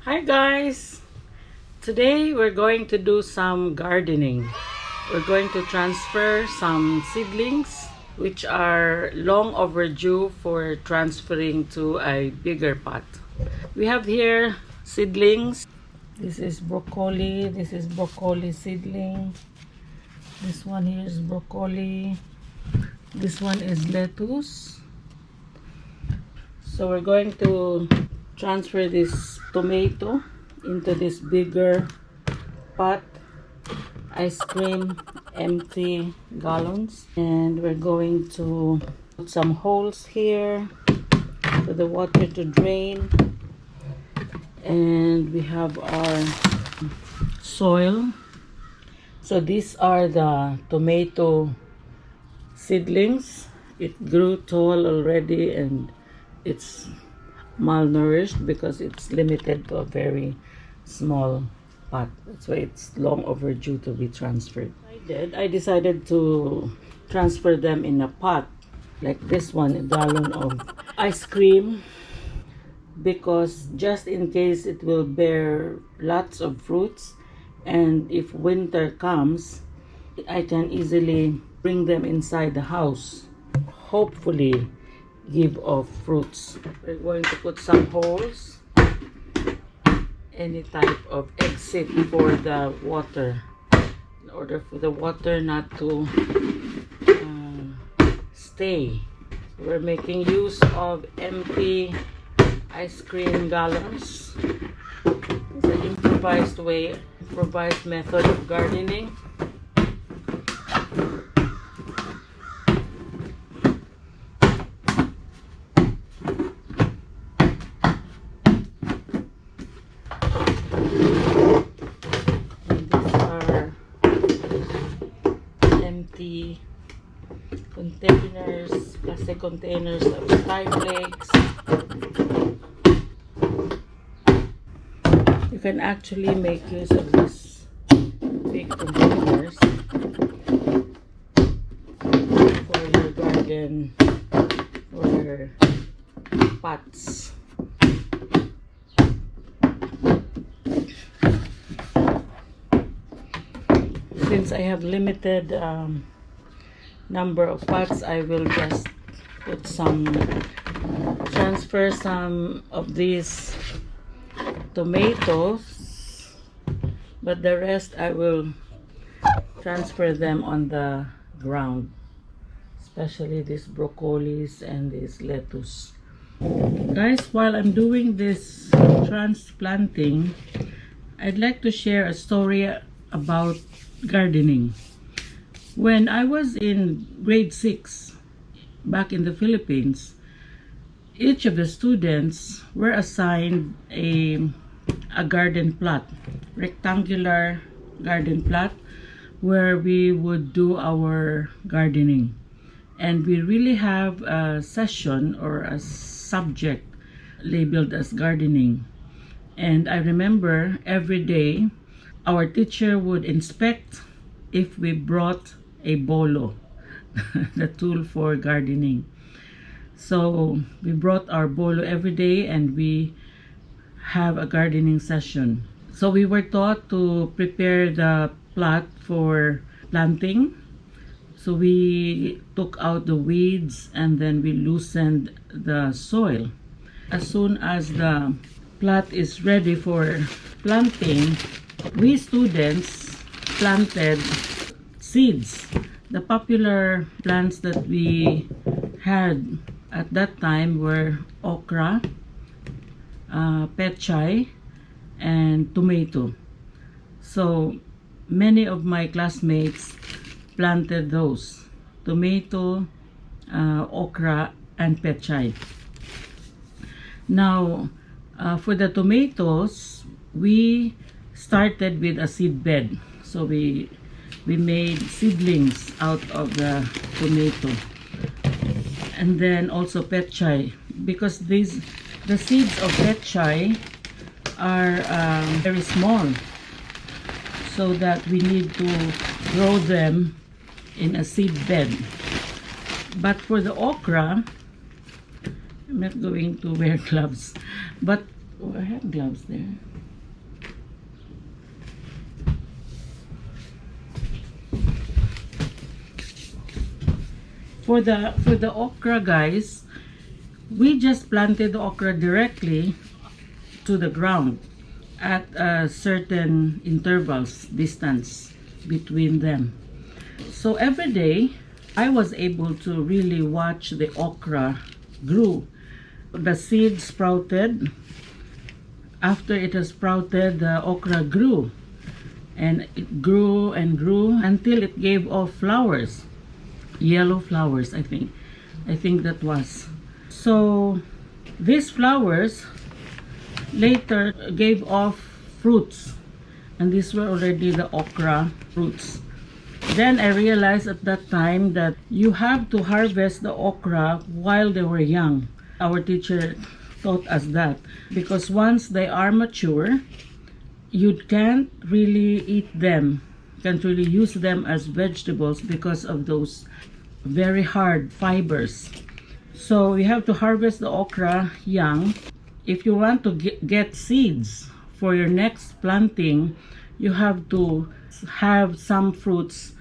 Hi guys! Today we're going to do some gardening. We're going to transfer some seedlings which are long overdue for transferring to a bigger pot. We have here seedlings. This is broccoli. This is broccoli seedling. This one here is broccoli. This one is lettuce. So we're going to transfer this tomato into this bigger pot, ice cream, empty gallons, and we're going to put some holes here for the water to drain. And we have our soil. So these are the tomato seedlings. It grew tall already and it's malnourished because it's limited to a very small pot. That's why it's long overdue to be transferred. I decided to transfer them in a pot like this one, a gallon of ice cream, because just in case it will bear lots of fruits, and if winter comes I can easily bring them inside the house, hopefully give off fruits. We're going to put some holes, any type of exit for the water, in order for the water not to stay. We're making use of empty ice cream gallons. It's an improvised method of gardening. Containers, plastic containers of sky flakes. You can actually make use of these big containers for your garden or pots. Since I have limited number of pots, I will just transfer some of these tomatoes, but the rest I will transfer them on the ground, especially these broccolis and this lettuce. Guys, while I'm doing this transplanting, I'd like to share a story about gardening. When I was in grade 6 back in the Philippines, each of the students were assigned a garden plot, rectangular garden plot, where we would do our gardening. And we really have a session or a subject labeled as gardening. And I remember every day our teacher would inspect if we brought a bolo, the tool for gardening. So we brought our bolo every day and we have a gardening session. So we were taught to prepare the plot for planting. So we took out the weeds and then we loosened the soil. As soon as the plot is ready for planting, we students planted seeds. The popular plants that we had at that time were okra, pechay, and tomato. So many of my classmates planted those, tomato, okra, and pechay. Now, for the tomatoes, we started with a seed bed. So we made seedlings out of the tomato, and then also pechay, because the seeds of pechay are very small, so that we need to grow them in a seed bed. But for the okra, I'm not going to wear gloves, but Oh, I have gloves there. For the okra, guys, we just planted the okra directly to the ground at certain intervals, distance between them. So every day, I was able to really watch the okra grew. The seed sprouted. After it has sprouted, the okra grew. And it grew and grew until it gave off flowers. Yellow flowers, I think. I think that was. So these flowers later gave off fruits. And these were already the okra fruits. Then I realized at that time that you have to harvest the okra while they were young. Our teacher taught us that because once they are mature, you can't really eat them, can't really use them as vegetables because of those very hard fibers. So you have to harvest the okra young. If you want to get seeds for your next planting, you have to have some fruits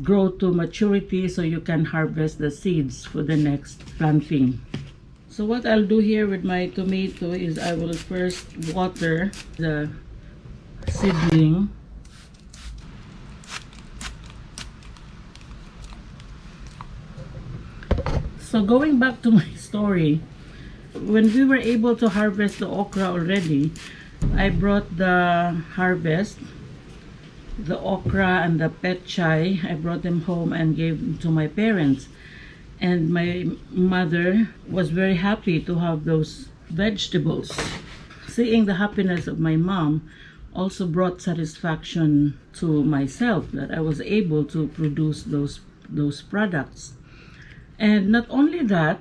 grow to maturity so you can harvest the seeds for the next planting. So what I'll do here with my tomato is I will first water the seedling. So going back to my story, when we were able to harvest the okra already, I brought the harvest, the okra and the petchay, I brought them home and gave them to my parents. And my mother was very happy to have those vegetables. Seeing the happiness of my mom also brought satisfaction to myself that I was able to produce those products. And not only that,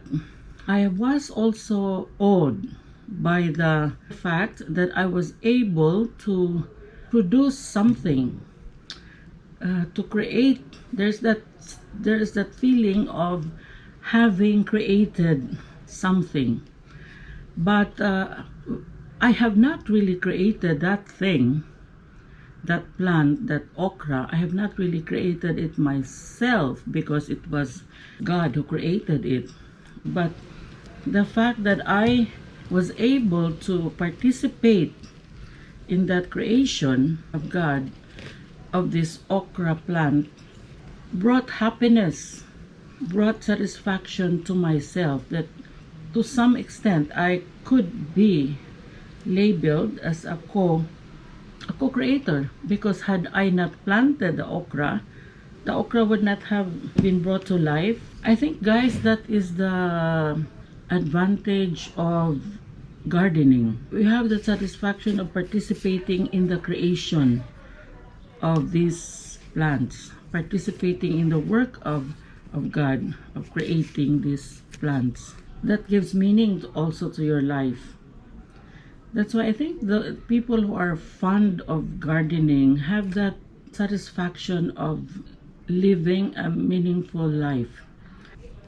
I was also awed by the fact that I was able to produce something, to create. There's that feeling of having created something. But I have not really created that thing, that plant, that okra. I have not really created it myself because it was God who created it. But the fact that I was able to participate in that creation of God, of this okra plant, brought happiness, brought satisfaction to myself, that to some extent I could be labeled as a co-creator, because had I not planted the okra would not have been brought to life. I think, guys, that is the advantage of gardening. We have the satisfaction of participating in the creation of these plants, participating in the work of God, of creating these plants. That gives meaning also to your life. That's why I think the people who are fond of gardening have that satisfaction of living a meaningful life.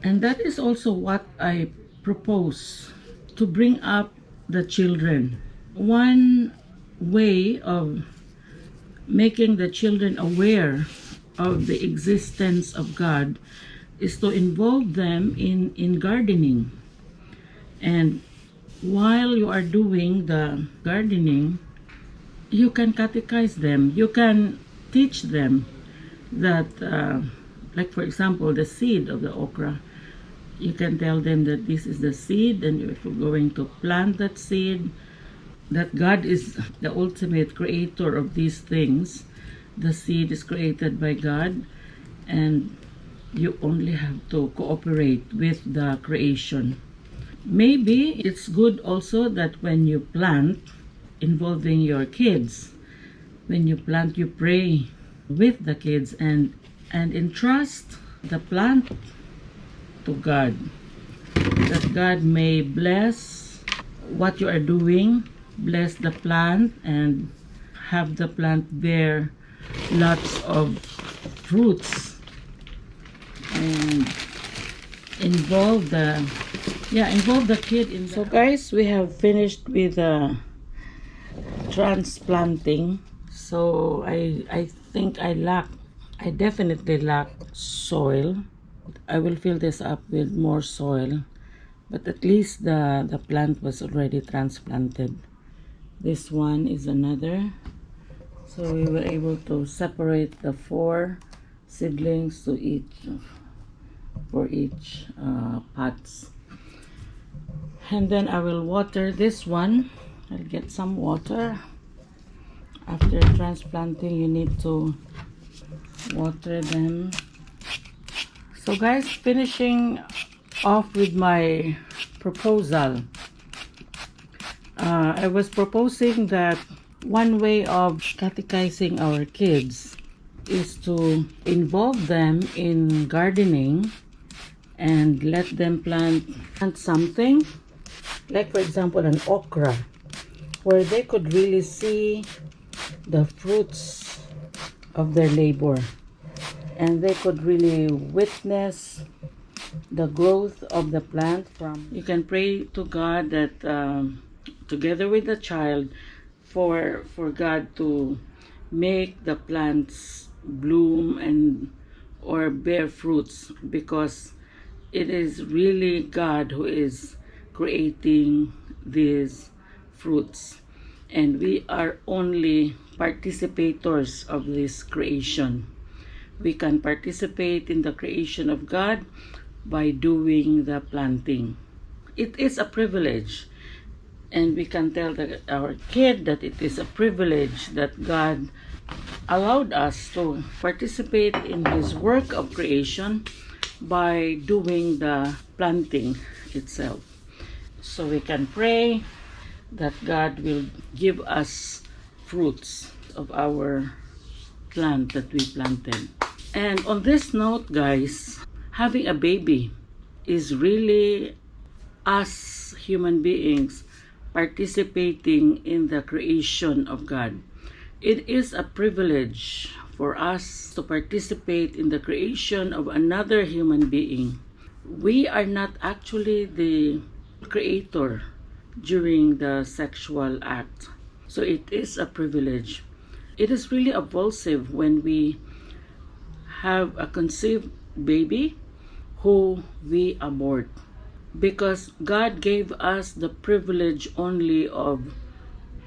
And that is also what I propose to bring up the children. One way of making the children aware of the existence of God is to involve them in gardening. And while you are doing the gardening, you can catechize them. You can teach them that, like for example, the seed of the okra. You can tell them that this is the seed, and if you're going to plant that seed, that God is the ultimate creator of these things. The seed is created by God, and you only have to cooperate with the creation. Maybe it's good also that when you plant, involving your kids, when you plant, you pray with the kids and entrust the plant to God, that God may bless what you are doing, bless the plant, and have the plant bear lots of fruits, and involve the kid in. So guys, we have finished with transplanting. So I think I definitely lack soil. I will fill this up with more soil, but at least the plant was already transplanted. This one is another. So we were able to separate the 4 seedlings to each for each pots. And then I will water this one. I'll get some water. After transplanting, you need to water them. So guys, finishing off with my proposal. I was proposing that one way of catechizing our kids is to involve them in gardening and let them plant something, like for example an okra, where they could really see the fruits of their labor and they could really witness the growth of the plant. You can pray to God that together with the child for God to make the plants bloom and or bear fruits, because it is really God who is creating these fruits, and we are only participators of this creation. We can participate in the creation of God by doing the planting. It is a privilege, and we can tell our kid that it is a privilege that God allowed us to participate in His work of creation by doing the planting itself. So we can pray that God will give us fruits of our plant that we planted. And on this note, guys, having a baby is really us human beings participating in the creation of God. It is a privilege for us to participate in the creation of another human being. We are not actually the creator during the sexual act. So it is a privilege. It is really repulsive when we have a conceived baby who we abort, because God gave us the privilege only of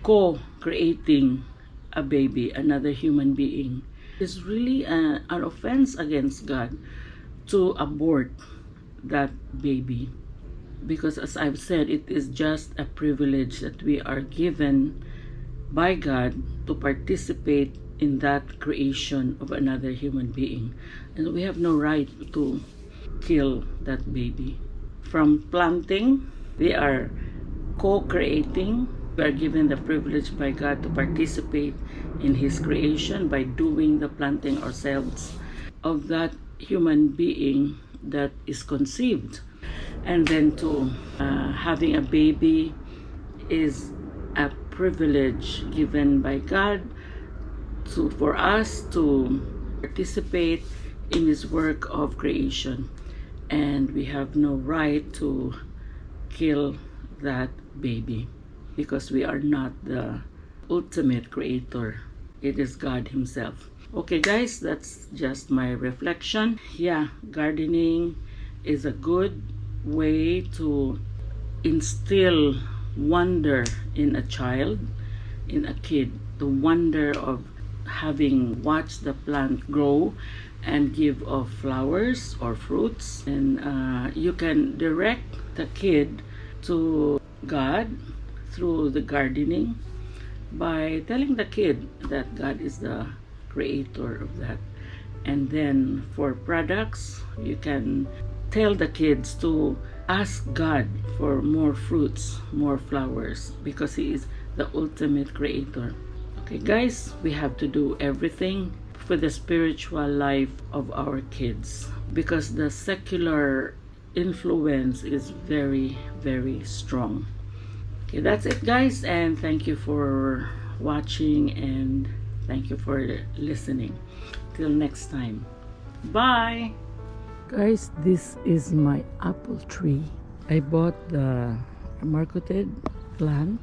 co-creating a baby, another human being. It's really an offense against God to abort that baby, because as I've said, it is just a privilege that we are given by God to participate in that creation of another human being, and we have no right to kill that baby. From planting, we are co-creating. We are given the privilege by God to participate in His creation by doing the planting ourselves of that human being that is conceived. And then to having a baby is a privilege given by God for us to participate in His work of creation. And we have no right to kill that baby, because we are not the ultimate creator. It is God Himself. Okay guys, that's just my reflection. Yeah, gardening is a good way to instill wonder in a child, in a kid, the wonder of having watched the plant grow and give off flowers or fruits. And you can direct the kid to God through the gardening by telling the kid that God is the creator of that. And then for products, you can tell the kids to ask God for more fruits, more flowers, because He is the ultimate creator. Okay guys, we have to do everything for the spiritual life of our kids, because the secular influence is very, very strong. Okay, that's it guys, and thank you for watching and thank you for listening. Till next time, bye. Guys, this is my apple tree. I bought the marketed plant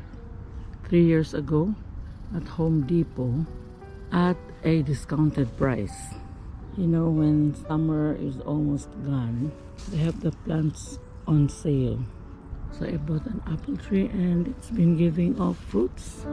3 years ago. at Home Depot at a discounted price. You know, when summer is almost gone, they have the plants on sale. So I bought an apple tree and it's been giving off fruits.